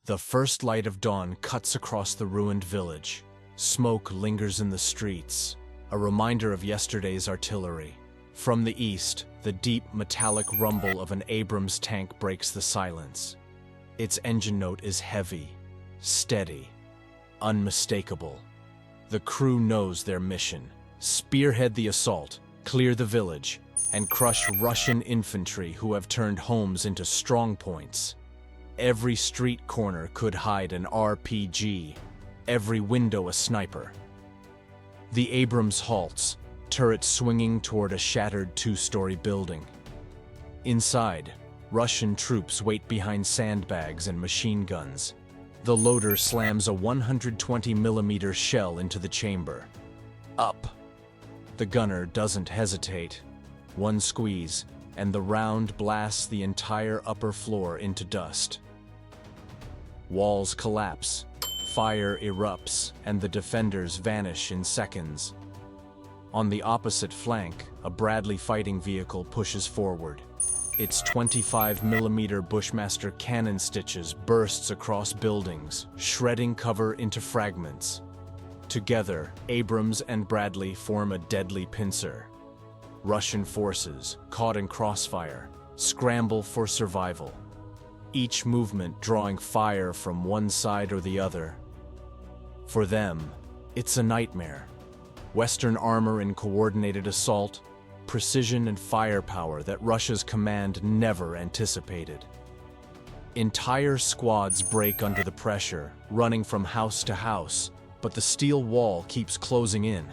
The first light of dawn cuts across the ruined village. Smoke lingers in the streets, a reminder of yesterday's artillery. From the east, the deep metallic rumble of an Abrams tank breaks the silence. Its engine note is heavy, steady, unmistakable. The crew knows their mission: spearhead the assault, clear the village, and crush Russian infantry who have turned homes into strongpoints. Every street corner could hide an RPG, every window a sniper. The Abrams halts, turret swinging toward a shattered two-story building. Inside, Russian troops wait behind sandbags and machine guns. The loader slams a 120mm shell into the chamber. Up. The gunner doesn't hesitate. One squeeze, and the round blasts the entire upper floor into dust. Walls collapse, fire erupts, and the defenders vanish in seconds. On the opposite flank, a Bradley fighting vehicle pushes forward. Its 25mm Bushmaster cannon stitches bursts across buildings, shredding cover into fragments. Together, Abrams and Bradley form a deadly pincer. Russian forces, caught in crossfire, scramble for survival. Each movement drawing fire from one side or the other. For them, it's a nightmare. Western armor and coordinated assault, precision and firepower that Russia's command never anticipated. Entire squads break under the pressure, running from house to house, but the steel wall keeps closing in.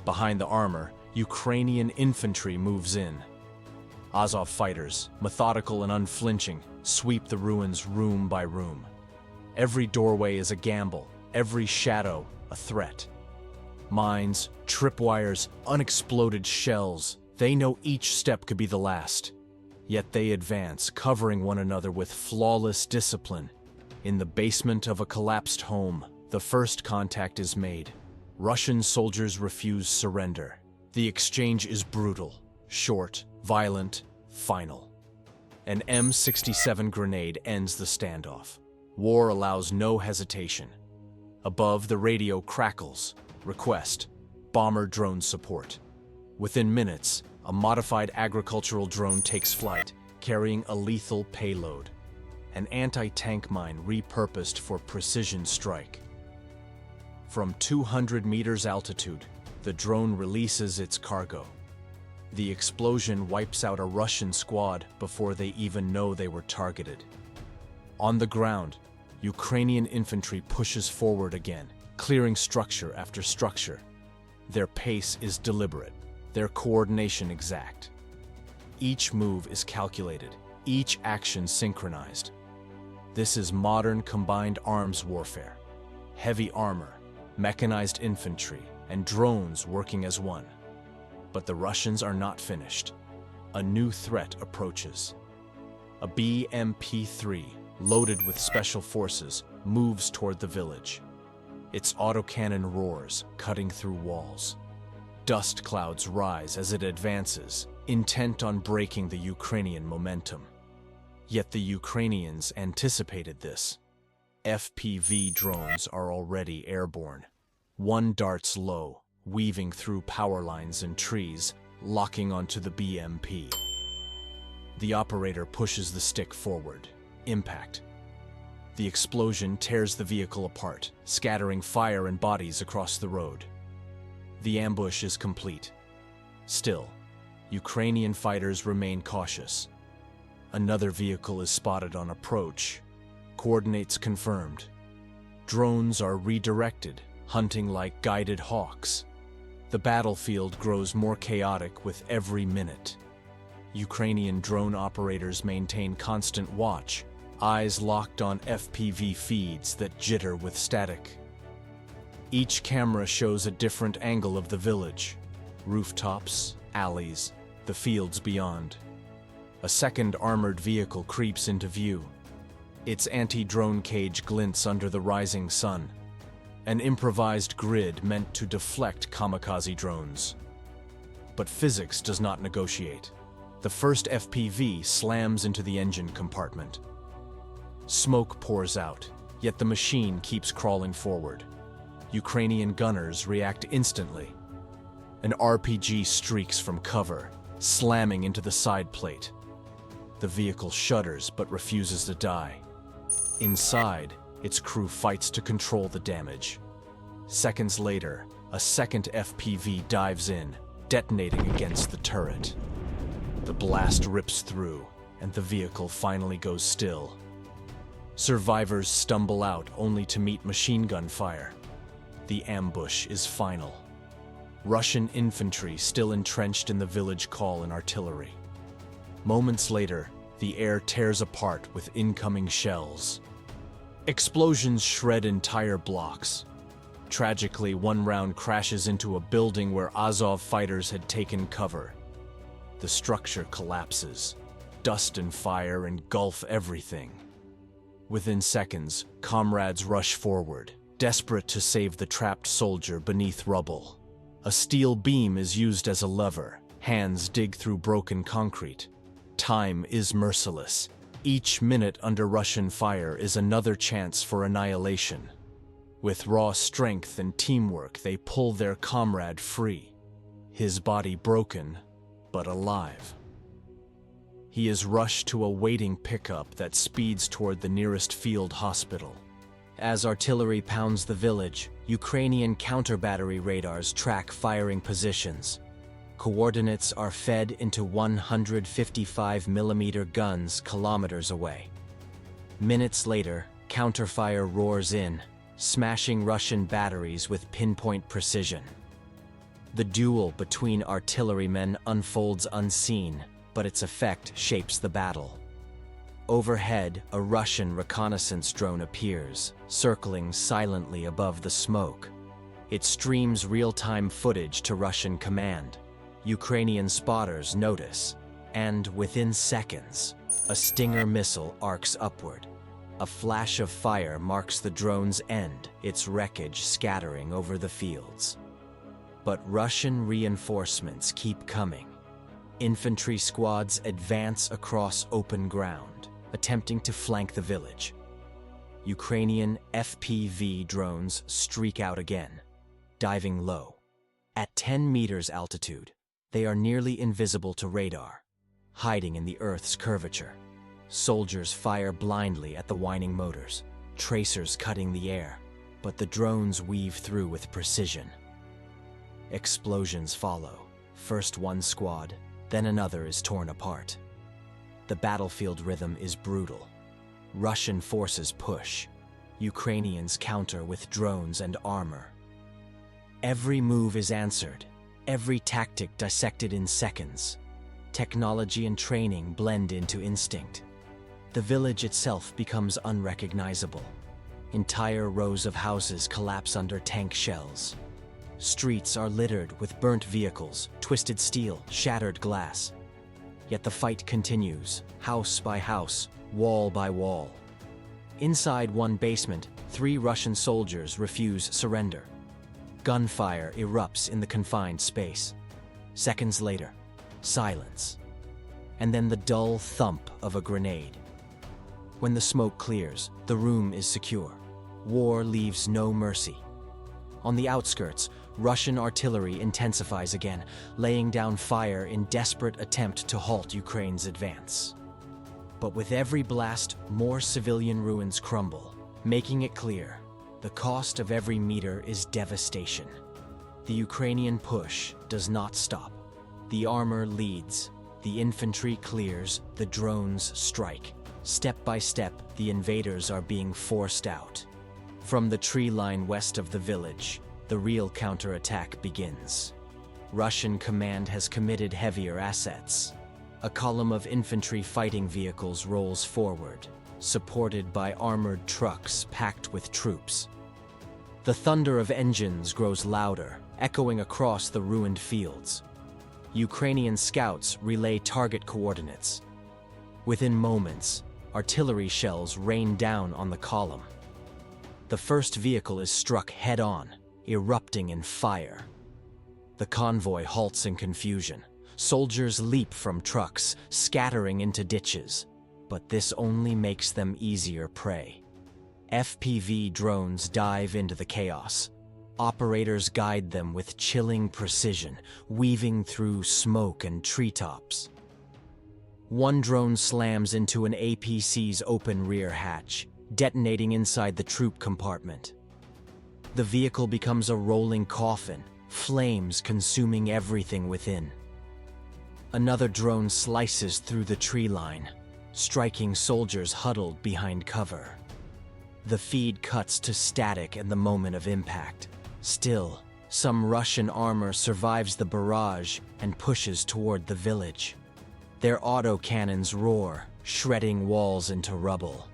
Behind the armor, Ukrainian infantry moves in. Azov fighters, methodical and unflinching, sweep the ruins room by room. Every doorway is a gamble, every shadow a threat. Mines, tripwires, unexploded shells, they know each step could be the last. Yet they advance, covering one another with flawless discipline. In the basement of a collapsed home, the first contact is made. Russian soldiers refuse surrender. The exchange is brutal, short, violent, final. An M67 grenade ends the standoff. War allows no hesitation. Above, the radio crackles. Request: bomber drone support. Within minutes, a modified agricultural drone takes flight, carrying a lethal payload. An anti-tank mine repurposed for precision strike. From 200 meters altitude, the drone releases its cargo. The explosion wipes out a Russian squad before they even know they were targeted. On the ground, Ukrainian infantry pushes forward again, clearing structure after structure. Their pace is deliberate, their coordination exact. Each move is calculated, each action synchronized. This is modern combined arms warfare. Heavy armor, mechanized infantry, and drones working as one. But the Russians are not finished. A new threat approaches. A BMP-3, loaded with special forces, moves toward the village. Its autocannon roars, cutting through walls. Dust clouds rise as it advances, intent on breaking the Ukrainian momentum. Yet the Ukrainians anticipated this. FPV drones are already airborne. One darts low, weaving through power lines and trees, locking onto the BMP. The operator pushes the stick forward. Impact. The explosion tears the vehicle apart, scattering fire and bodies across the road. The ambush is complete. Still, Ukrainian fighters remain cautious. Another vehicle is spotted on approach. Coordinates confirmed. Drones are redirected, hunting like guided hawks. The battlefield grows more chaotic with every minute. Ukrainian drone operators maintain constant watch, eyes locked on FPV feeds that jitter with static. Each camera shows a different angle of the village: rooftops, alleys, the fields beyond. A second armored vehicle creeps into view. Its anti-drone cage glints under the rising sun. An improvised grid meant to deflect kamikaze drones. But physics does not negotiate. The first FPV slams into the engine compartment. Smoke pours out, Yet the machine keeps crawling forward. Ukrainian gunners react instantly. An RPG streaks from cover, slamming into the side plate. The vehicle shudders but refuses to die. Inside, its crew fights to control the damage. Seconds later, a second FPV dives in, detonating against the turret. The blast rips through, and the vehicle finally goes still. Survivors stumble out only to meet machine gun fire. The ambush is final. Russian infantry still entrenched in the village call in artillery. Moments later, the air tears apart with incoming shells. Explosions shred entire blocks. Tragically, one round crashes into a building where Azov fighters had taken cover. The structure collapses. Dust and fire engulf everything. Within seconds, comrades rush forward, desperate to save the trapped soldier beneath rubble. A steel beam is used as a lever. Hands dig through broken concrete. Time is merciless. Each minute under Russian fire is another chance for annihilation. With raw strength and teamwork, they pull their comrade free. His body broken, but alive. He is rushed to a waiting pickup that speeds toward the nearest field hospital. As artillery pounds the village, Ukrainian counter-battery radars track firing positions. Coordinates are fed into 155mm guns kilometers away. Minutes later, counterfire roars in, smashing Russian batteries with pinpoint precision. The duel between artillerymen unfolds unseen, but its effect shapes the battle. Overhead, a Russian reconnaissance drone appears, circling silently above the smoke. It streams real-time footage to Russian command. Ukrainian spotters notice, and within seconds, a Stinger missile arcs upward. A flash of fire marks the drone's end, its wreckage scattering over the fields. But Russian reinforcements keep coming. Infantry squads advance across open ground, attempting to flank the village. Ukrainian FPV drones streak out again, diving low. At 10 meters altitude, they are nearly invisible to radar, hiding in the Earth's curvature. Soldiers fire blindly at the whining motors, tracers cutting the air, but the drones weave through with precision. Explosions follow. First one squad, then another is torn apart. The battlefield rhythm is brutal. Russian forces push. Ukrainians counter with drones and armor. Every move is answered, every tactic dissected in seconds. Technology and training blend into instinct. The village itself becomes unrecognizable. Entire rows of houses collapse under tank shells. Streets are littered with burnt vehicles, twisted steel, shattered glass. Yet the fight continues, house by house, wall by wall. Inside one basement, 3 Russian soldiers refuse surrender. Gunfire erupts in the confined space. Seconds later, silence. And then the dull thump of a grenade. When the smoke clears, the room is secure. War leaves no mercy. On the outskirts, Russian artillery intensifies again, laying down fire in desperate attempt to halt Ukraine's advance. But with every blast, more civilian ruins crumble, making it clear, the cost of every meter is devastation. The Ukrainian push does not stop. The armor leads, the infantry clears, the drones strike. Step by step, the invaders are being forced out. From the tree line west of the village, the real counterattack begins. Russian command has committed heavier assets. A column of infantry fighting vehicles rolls forward, supported by armored trucks packed with troops. The thunder of engines grows louder, echoing across the ruined fields. Ukrainian scouts relay target coordinates. Within moments, artillery shells rain down on the column. The first vehicle is struck head-on, erupting in fire. The convoy halts in confusion. Soldiers leap from trucks, scattering into ditches. But this only makes them easier prey. FPV drones dive into the chaos. Operators guide them with chilling precision, weaving through smoke and treetops. One drone slams into an APC's open rear hatch, detonating inside the troop compartment. The vehicle becomes a rolling coffin, flames consuming everything within. Another drone slices through the tree line, striking soldiers huddled behind cover. The feed cuts to static at the moment of impact. Still, some Russian armor survives the barrage and pushes toward the village. Their autocannons roar, shredding walls into rubble.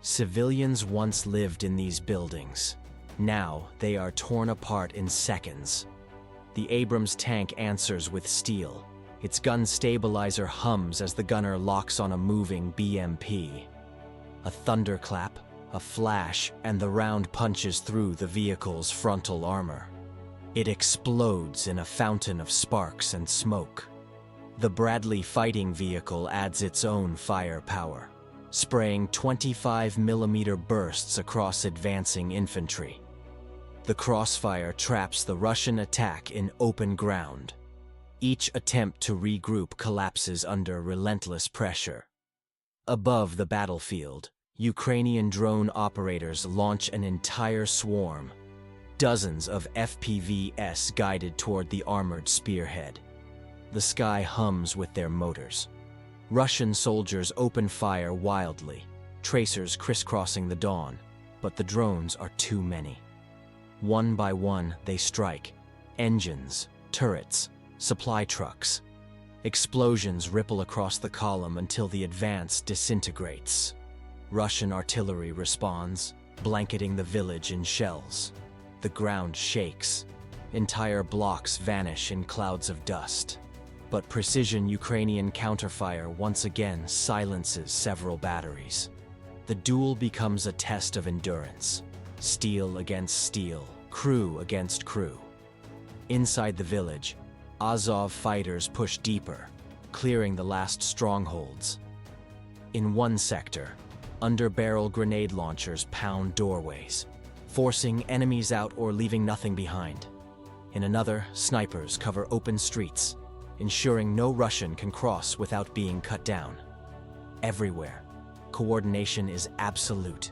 Civilians once lived in these buildings. Now they are torn apart in seconds. The Abrams tank answers with steel. Its gun stabilizer hums as the gunner locks on a moving BMP. A thunderclap, a flash, and the round punches through the vehicle's frontal armor. It explodes in a fountain of sparks and smoke. The Bradley fighting vehicle adds its own firepower, spraying 25mm bursts across advancing infantry. The crossfire traps the Russian attack in open ground. Each attempt to regroup collapses under relentless pressure. Above the battlefield, Ukrainian drone operators launch an entire swarm, dozens of FPVs guided toward the armored spearhead. The sky hums with their motors. Russian soldiers open fire wildly, tracers crisscrossing the dawn, but the drones are too many. One by one, they strike. Engines, turrets, supply trucks. Explosions ripple across the column until the advance disintegrates. Russian artillery responds, blanketing the village in shells. The ground shakes. Entire blocks vanish in clouds of dust. But precision Ukrainian counterfire once again silences several batteries. The duel becomes a test of endurance. Steel against steel, crew against crew. Inside the village, Azov fighters push deeper, clearing the last strongholds. In one sector, under-barrel grenade launchers pound doorways, forcing enemies out or leaving nothing behind. In another, snipers cover open streets, ensuring no Russian can cross without being cut down. Everywhere, coordination is absolute.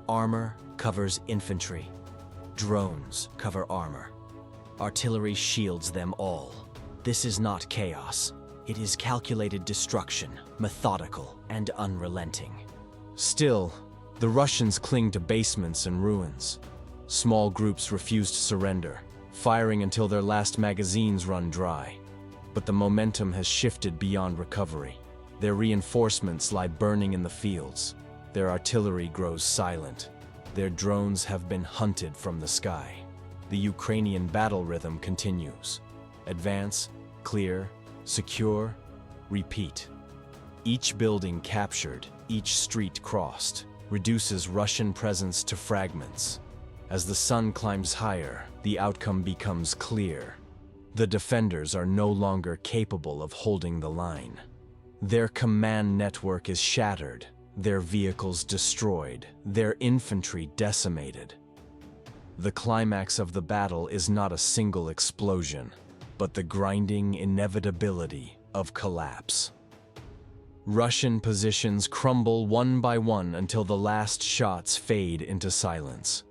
Armor covers infantry. Drones cover armor. Artillery shields them all. This is not chaos. It is calculated destruction, methodical and unrelenting. Still, the Russians cling to basements and ruins. Small groups refuse to surrender, firing until their last magazines run dry. But the momentum has shifted beyond recovery. Their reinforcements lie burning in the fields. Their artillery grows silent. Their drones have been hunted from the sky. The Ukrainian battle rhythm continues. Advance, clear, secure, repeat. Each building captured, each street crossed, reduces Russian presence to fragments. As the sun climbs higher, the outcome becomes clear. The defenders are no longer capable of holding the line. Their command network is shattered, their vehicles destroyed, their infantry decimated. The climax of the battle is not a single explosion, but the grinding inevitability of collapse. Russian positions crumble one by one until the last shots fade into silence.